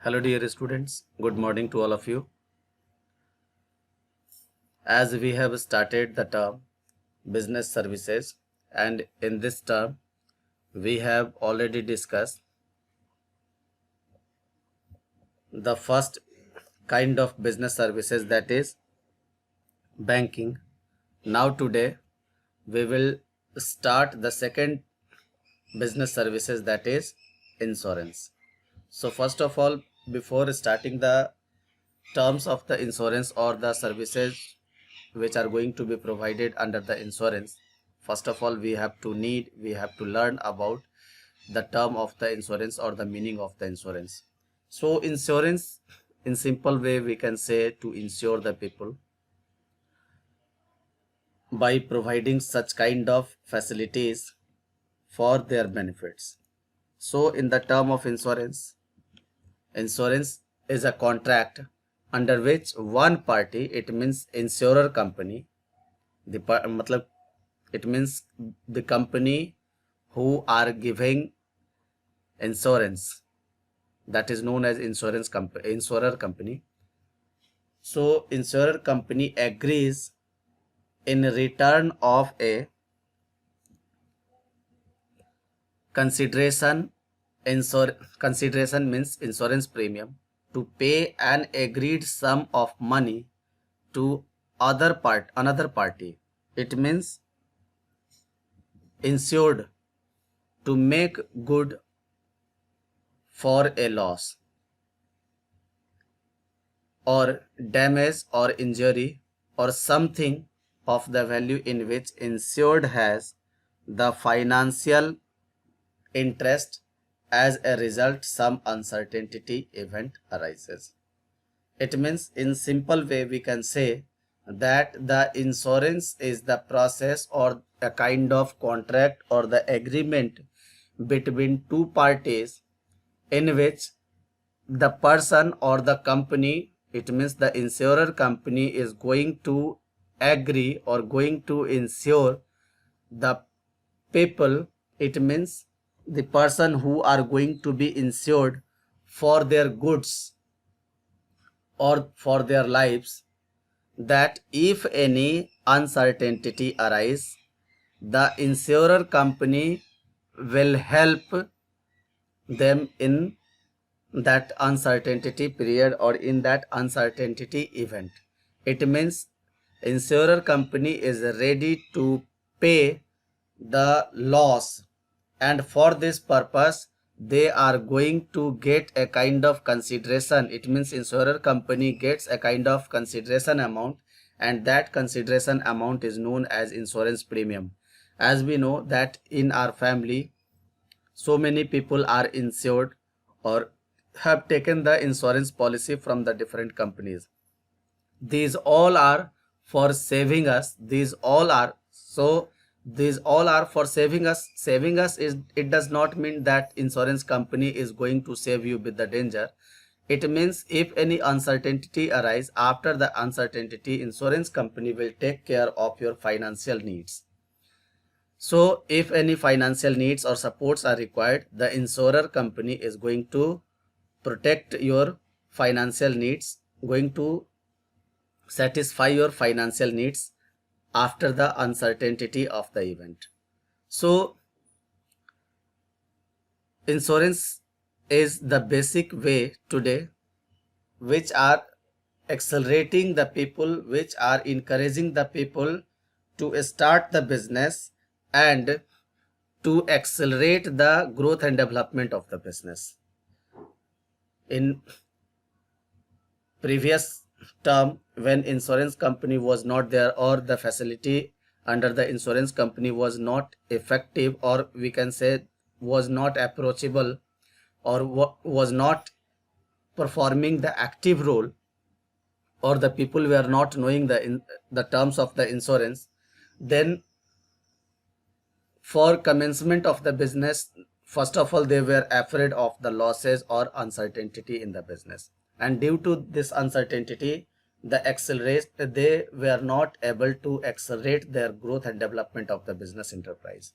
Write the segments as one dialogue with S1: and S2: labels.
S1: Hello dear students, good morning to all of you. As we have started the term business services, and in this term we have already discussed the first kind of business services, that is banking. Now today we will start the second business services, that is insurance. So first of all, before starting the terms of the insurance or the services which are going to be provided under the insurance, first of all we have to learn about the term of the insurance or the meaning of the insurance. So insurance, in simple way, we can say to insure the people by providing such kind of facilities for their benefits. So in the term of insurance, insurance is a contract under which one party, it means insurer company, matlab it means the company who are giving insurance, that is known as insurer company. So insurer company agrees in return of a consideration. Consideration means insurance premium, to pay an agreed sum of money to another party. It means insured to make good for a loss or damage or injury or something of the value in which insured has the financial interest. As a result, some uncertainty event arises. It means, in simple way, we can say that the insurance is the process or a kind of contract or the agreement between two parties in which the person or the company, it means the insurer company, is going to agree or going to insure the people, it means the person who are going to be insured for their goods or for their lives, that if any uncertainty arise, the insurer company will help them in that uncertainty period or in that uncertainty event. It means insurer company is ready to pay the loss, and for this purpose they are going to get a kind of consideration. It means insurer company gets a kind of consideration amount, and that consideration amount is known as insurance premium. As we know that in our family so many people are insured or have taken the insurance policy from the different companies. These all are for saving us. These all are for saving us. Saving us is, it does not mean that insurance company is going to save you with the danger. It means if any uncertainty arise, after the uncertainty, insurance company will take care of your financial needs. So if any financial needs or supports are required, the insurer company is going to protect your financial needs, going to satisfy your financial needs after the uncertainty of the event. So insurance is the basic way today which are accelerating the people, which are encouraging the people to start the business and to accelerate the growth and development of the business. In previous term, when insurance company was not there or the facility under the insurance company was not effective, or we can say was not approachable, or was not performing the active role, or the people were not knowing the terms of the insurance, then for commencement of the business, first of all they were afraid of the losses or uncertainty in the business, and due to this uncertainty, they were not able to accelerate their growth and development of the business enterprise.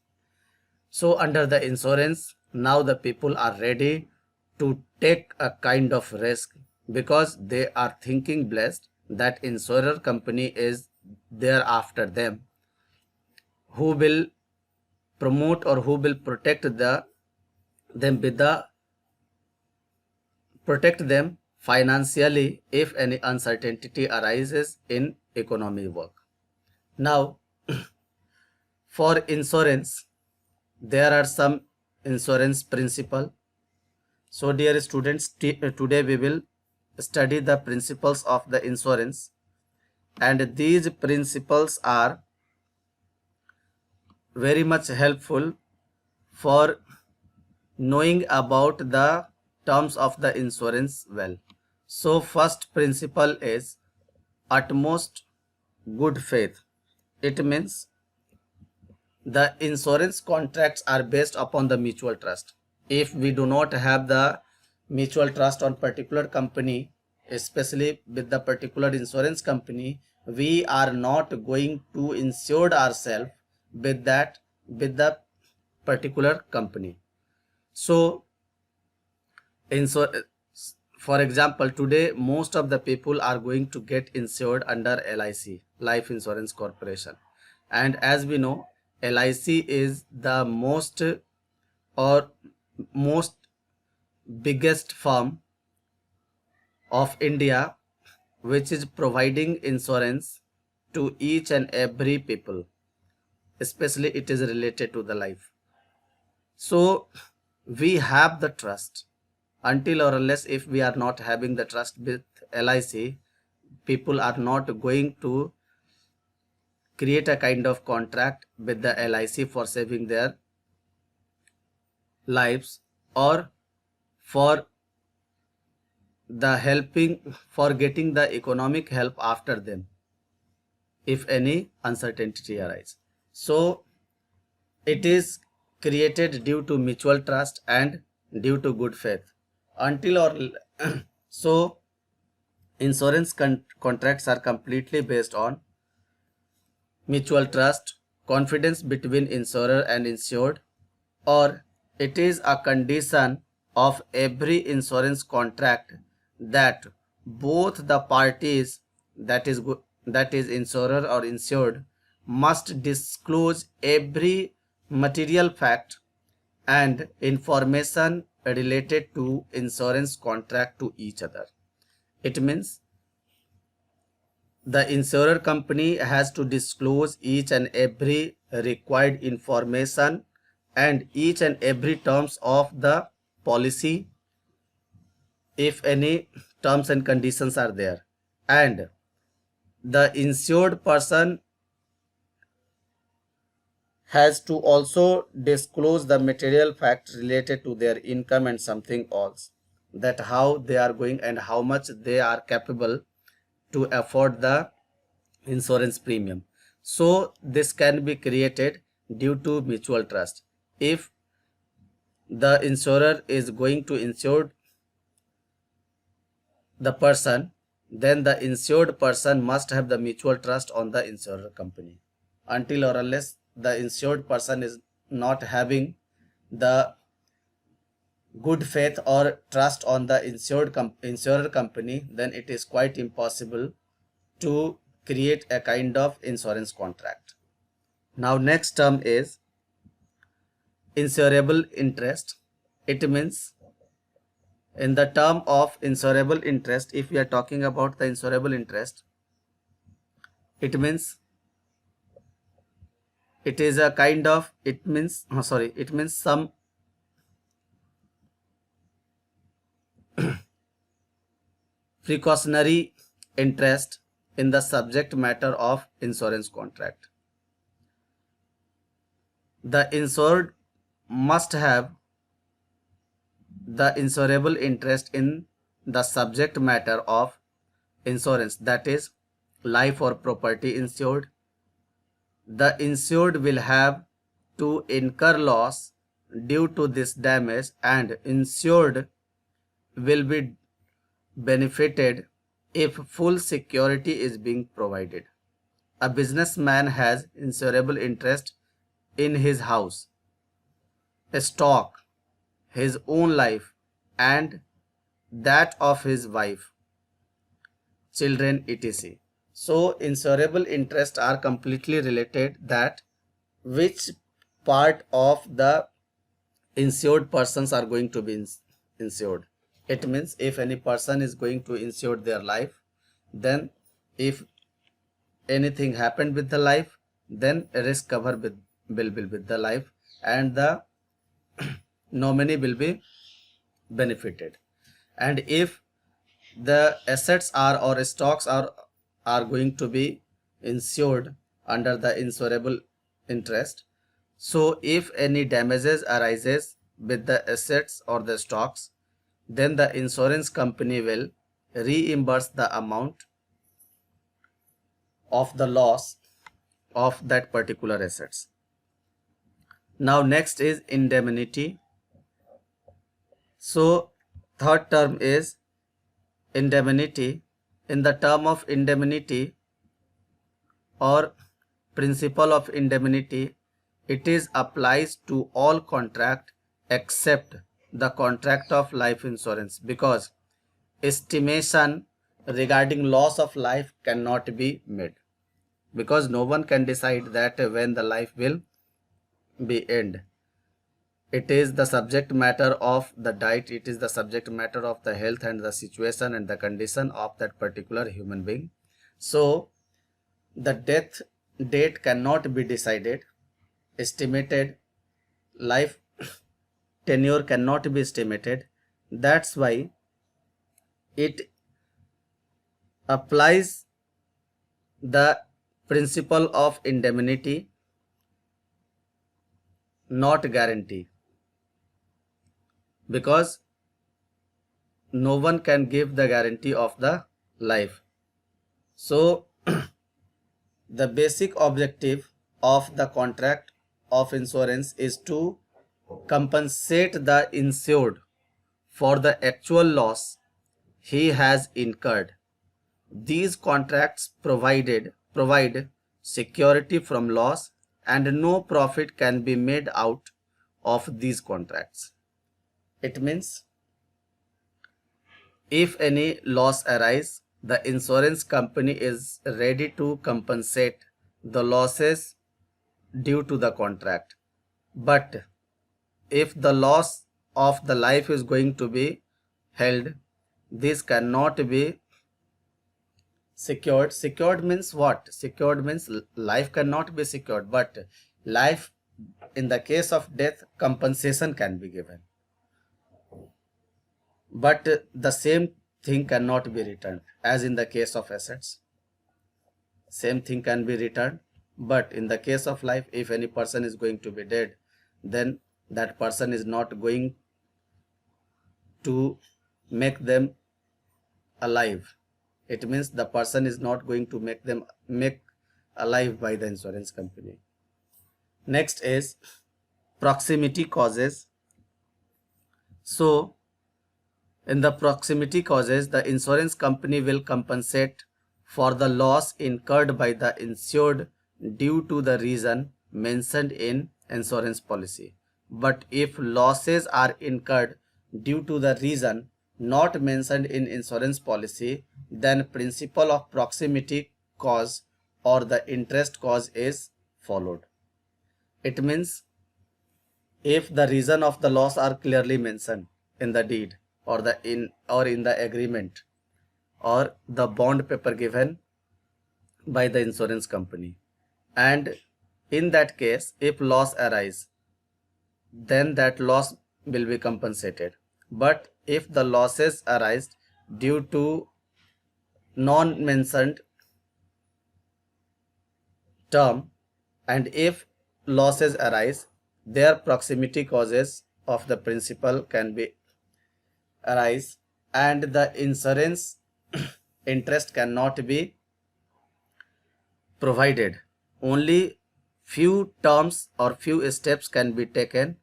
S1: So under the insurance, now the people are ready to take a kind of risk because they are thinking blessed that insurer company is there after them, who will promote or who will protect them with the protect them financially if any uncertainty arises in economy work. Now, for insurance, there are some insurance principle. So dear students, today we will study the principles of the insurance, and these principles are very much helpful for knowing about the terms of the insurance well. So first principle is utmost good faith. It means the insurance contracts are based upon the mutual trust. If we do not have the mutual trust on particular company, especially with the particular insurance company, we are not going to insure ourselves with the particular company. So for example, today most of the people are going to get insured under LIC, Life Insurance Corporation, and as we know, LIC is the most biggest firm of India which is providing insurance to each and every people, especially it is related to the life. So we have the trust. Until or unless if we are not having the trust with LIC, people are not going to create a kind of contract with the LIC for saving their lives or for getting the economic help after them if any uncertainty arises. So it is created due to mutual trust and due to good faith. Until or so insurance contracts are completely based on mutual trust, confidence between insurer and insured, or it is a condition of every insurance contract that both the parties, that is insurer or insured, must disclose every material fact and information related to insurance contract to each other. It means the insurer company has to disclose each and every required information and each and every terms of the policy if any terms and conditions are there, and the insured person has to also disclose the material fact related to their income and something else, that how they are going and how much they are capable to afford the insurance premium. So this can be created due to mutual trust. If the insurer is going to insure the person, then the insured person must have the mutual trust on the insurer company. Until or unless the insured person is not having the good faith or trust on the insurer company, then it is quite impossible to create a kind of insurance contract. Now next term is insurable interest. It means in the term of insurable interest, if we are talking about the insurable interest, it means it is a kind of, it means some precautionary interest in the subject matter of insurance contract. The insured must have the insurable interest in the subject matter of insurance, that is life or property insured. The insured will have to incur loss due to this damage, and insured will be benefited if full security is being provided. A businessman has insurable interest in his house, stock, his own life, and that of his wife, children, etc. So insurable interests are completely related, that which part of the insured persons are going to be insured. It means if any person is going to insure their life, then if anything happened with the life, then a risk cover will be with the life, and the nominee will be benefited. And if the assets are or stocks are going to be insured under the insurable interest, so if any damages arises with the assets or the stocks, then the insurance company will reimburse the amount of the loss of that particular assets. Now next is indemnity. So third term is indemnity. In the term of indemnity or principle of indemnity, it is applies to all contract except the contract of life insurance, because estimation regarding loss of life cannot be made, because no one can decide that when the life will be end. It is the subject matter of the diet, it is the subject matter of the health and the situation and the condition of that particular human being. So the death date cannot be decided, estimated life tenure cannot be estimated. That's why it applies the principle of indemnity, not guarantee, because no one can give the guarantee of the life. So the basic objective of the contract of insurance is to compensate the insured for the actual loss he has incurred. These contracts provide security from loss, and no profit can be made out of these contracts. It means if any loss arises, the insurance company is ready to compensate the losses due to the contract. But if the loss of the life is going to be held, this cannot be secured. Secured means what? Secured means life cannot be secured, but life, in the case of death, compensation can be given, but the same thing cannot be returned. As in the case of assets, same thing can be returned, but in the case of life, if any person is going to be dead, then that person is not going to make them alive. It means the person is not going to make alive by the insurance company. Next is proximity causes. So in the proximity causes, the insurance company will compensate for the loss incurred by the insured due to the reason mentioned in insurance policy. But if losses are incurred due to the reason not mentioned in insurance policy, then principle of proximity cause or the interest cause is followed. It means if the reason of the loss are clearly mentioned in the deed or in the agreement or the bond paper given by the insurance company, and in that case if loss arise, then that loss will be compensated. But if the losses arise due to non mentioned term, and if losses arise, their proximity causes of the principal can be arise, and the insurance interest cannot be provided. Only few terms or few steps can be taken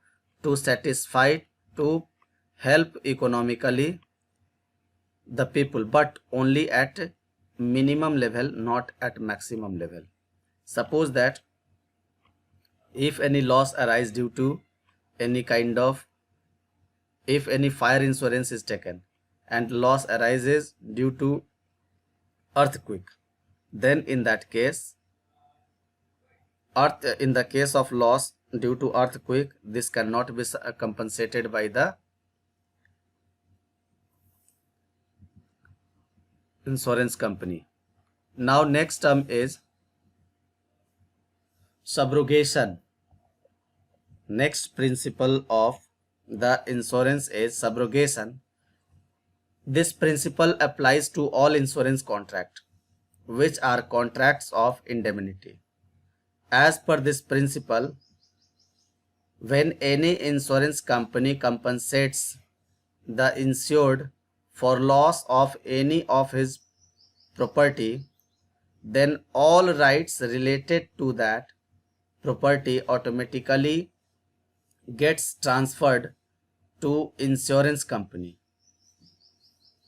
S1: to satisfy, to help economically the people, but only at minimum level, not at maximum level. Suppose that if any loss arise due to any kind of if any fire insurance is taken and loss arises due to earthquake, then in that case, in the case of loss due to earthquake, this cannot be compensated by the insurance company. Now next term is subrogation. Next principle of the insurance is subrogation. This principle applies to all insurance contracts, which are contracts of indemnity. As per this principle, when any insurance company compensates the insured for loss of any of his property, then all rights related to that property automatically gets transferred to insurance company.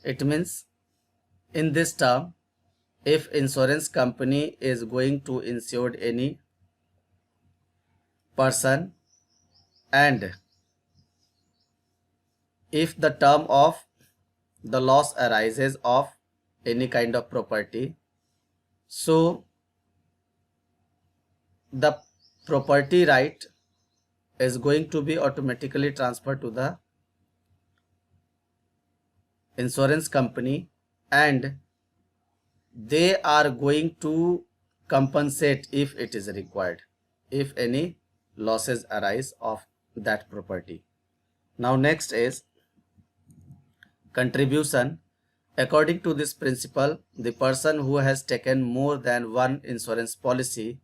S1: It means, in this term, if insurance company is going to insure any person, and if the term of the loss arises of any kind of property, so the property right is going to be automatically transferred to the insurance company, and they are going to compensate if it is required, if any losses arise of that property. Now next is contribution. According to this principle, the person who has taken more than one insurance policy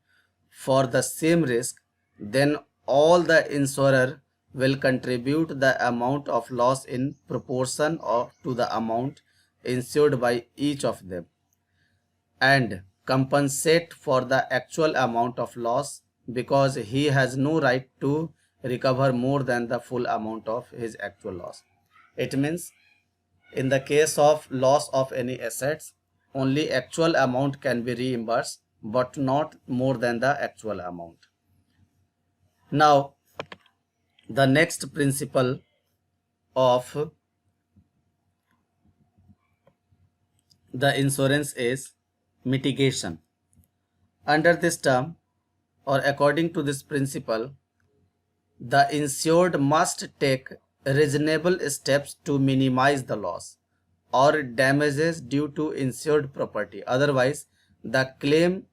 S1: for the same risk, then all the insurer will contribute the amount of loss in proportion to the amount insured by each of them, and compensate for the actual amount of loss, because he has no right to recover more than the full amount of his actual loss. It means, in the case of loss of any assets, only actual amount can be reimbursed, but not more than the actual amount. Now, the next principle of the insurance is mitigation. Under this term, or according to this principle, the insured must take reasonable steps to minimize the loss or damages due to insured property. Otherwise, the claim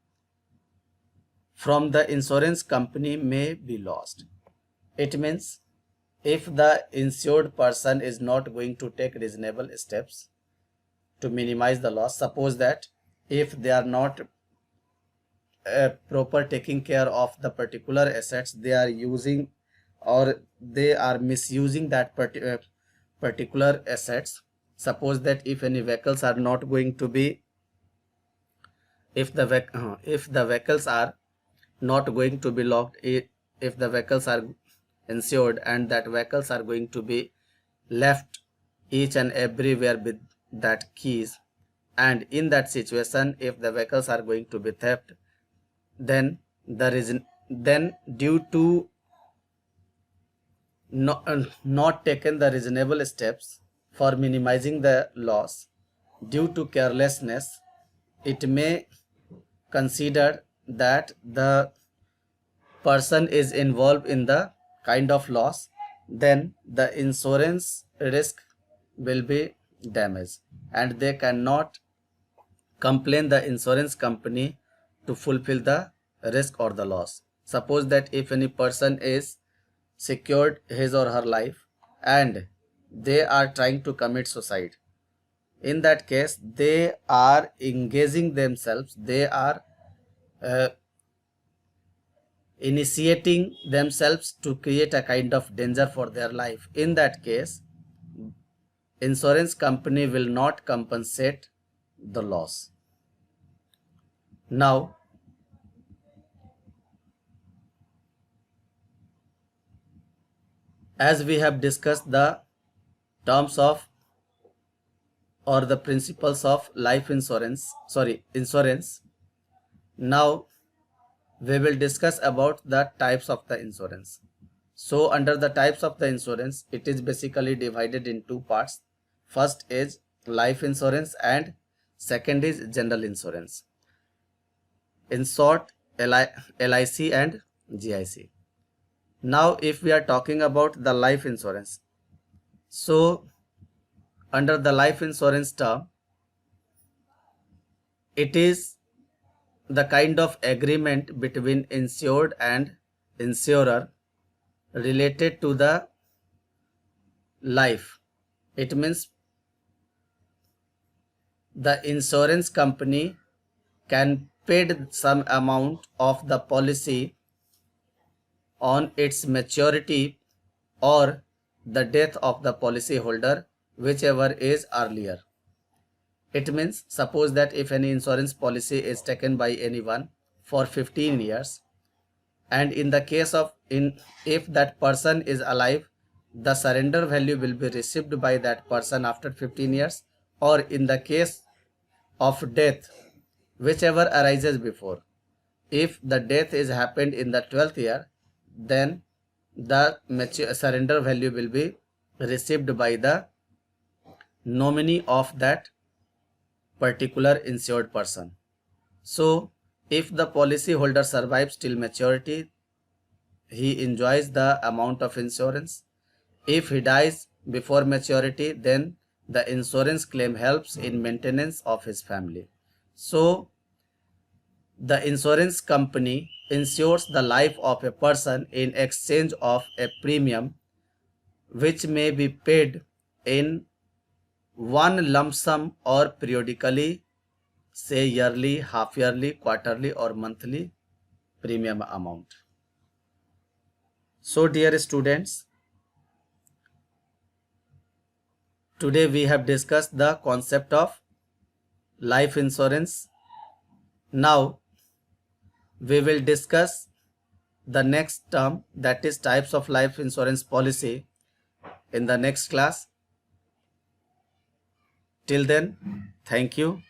S1: from the insurance company may be lost. It means, if the insured person is not going to take reasonable steps to minimize the loss, suppose that if they are not proper taking care of the particular assets, they are using or they are misusing that particular assets. Suppose that if any vehicles are not going to be, if the vehicles are not going to be locked, if the vehicles are insured and that vehicles are going to be left each and everywhere with that keys, and in that situation if the vehicles are going to be theft, then due to not taken the reasonable steps for minimizing the loss, due to carelessness, it may consider that the person is involved in the kind of loss, then the insurance risk will be damaged and they cannot complain the insurance company to fulfill the risk or the loss. Suppose that if any person is secured his or her life and they are trying to commit suicide, in that case they are engaging themselves, they are initiating themselves to create a kind of danger for their life. In that case, insurance company will not compensate the loss. Now, as we have discussed the terms of or the principles of life insurance, now we will discuss about the types of the insurance. So under the types of the insurance, it is basically divided in two parts. First is life insurance and second is general insurance. In short, LIC and GIC. Now if we are talking about the life insurance, so under the life insurance term, it is the kind of agreement between insured and insurer related to the life. It means the insurance company can pay some amount of the policy on its maturity or the death of the policyholder, whichever is earlier. It means suppose that if any insurance policy is taken by anyone for 15 years, and in the case of if that person is alive, the surrender value will be received by that person after 15 years, or in the case of death, whichever arises before. If the death is happened in the 12th year, then the surrender value will be received by the nominee of that particular insured person. So if the policy holder survives till maturity, he enjoys the amount of insurance. If he dies before maturity, then the insurance claim helps in maintenance of his family. So the insurance company insures the life of a person in exchange of a premium which may be paid in one lump sum or periodically, say yearly, half yearly, quarterly or monthly premium amount. So dear students, today we have discussed the concept of life insurance. Now we will discuss the next term, that is types of life insurance policy, in the next class. Till then, thank you.